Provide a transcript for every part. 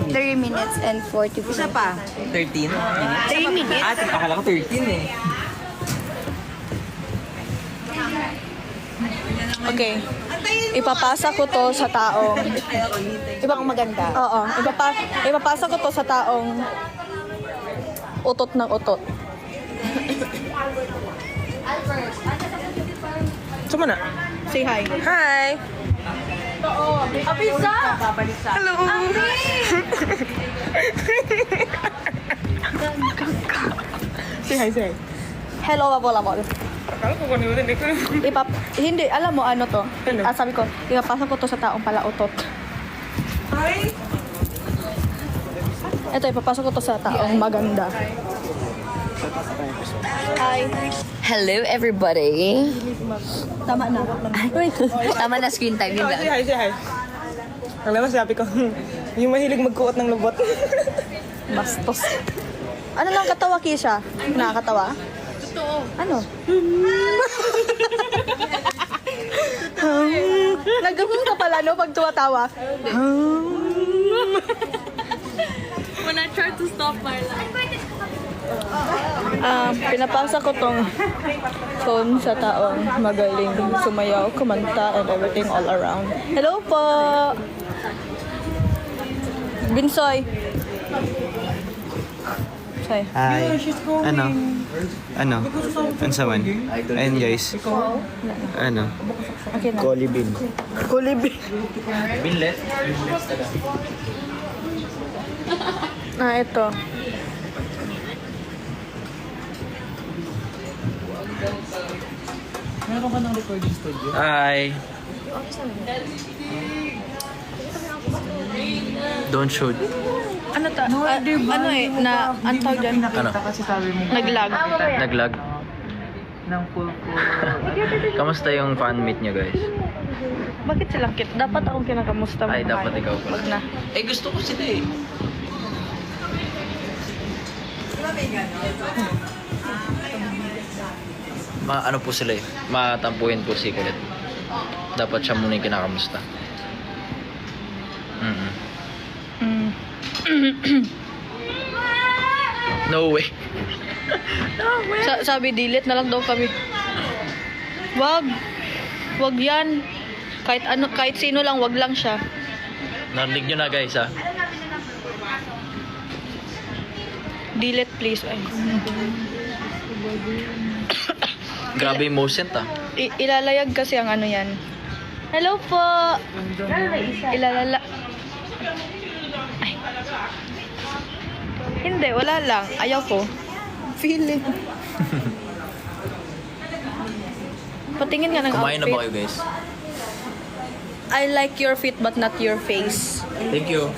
3 minutes and 45. Isa pa. 13? 3 minutes. Ah, akala ko 13 eh. Okay. Ipapasa ko to sa taong Ibang maganda. Oo. Ipapasa ko to sa taong utot ng utot. Saan na? Say hi. Hi! Pizza! Hello! Say hi, say hi. Hello, Abol. Akala ko kung hindi ko. Hindi, alam mo ano to? Ano? Sabi ko, ipapasa ko to sa taong pala utot. Hi! Ito, ipapasa ko to sa taong maganda. Hi. Hello, everybody. Tama na. Tama na screen time yun Oh, say lang. hi, say hi. Alam mo, sabi ko, yung mahilig magkuot ng lubot. Bastos. Ano lang katawa, Kisha? Nakakatawa? Totoo. Ano? Nagagawin ka pala, no? Pag tumatawa. When I tried to stop my life. Pinapasa ko tong phone sa taong magaling sumayaw, kumanta, and everything all around. Hello po! Binsoy! Say. Hi. Ano? Ansaman? Ayun guys. Ano? Okay na. Colibin. Kulibi. Binlet? Ito. Hi. Don't shoot. Ano ta? Ano ang tawag dyan? Ano? Naglag. Naglag? Kamusta yung fan meet nyo guys? Bakit silang kit? Dapat akong kinakamusta mo. Ay, dapat ikaw pala. Wag na. Eh, gusto ko sila eh. Ano po sila eh. Matampuhin po si Kulit. Dapat siya muna yung kinakamusta. No way. Sabi, delete na lang daw kami. Wag. Wag yan. Kahit sino lang, wag lang siya. Narinig nyo na guys ha. Delete please. Ay. Grabe yung motion ah. Ilalayag kasi ang ano yan. Hello po! Ilalala... Ay. Hindi, wala lang. Ayaw ko. Feeling. Patingin nga ng Kumain na outfit. ba kayo guys? I like your feet but not your face. Thank you.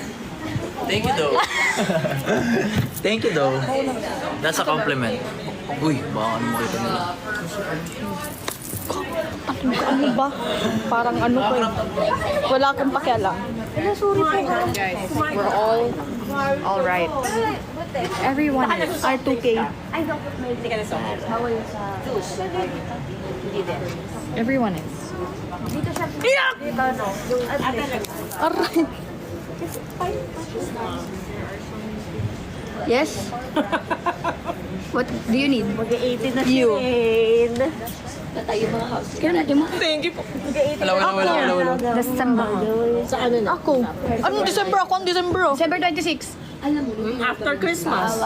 Thank you though. Thank you though. That's a compliment. Uy, baka ano makita nila. Ano ba? Parang ano ko eh. Wala akong pakialam. Sorry po. Guys, we're all right. Everyone is. R2K. Everyone is. Aray. Yes? What do you need? You. Kaya natin mo? Thank you po. Wala. December. Ako. Anong December? Ako ang December. December 26. After Christmas.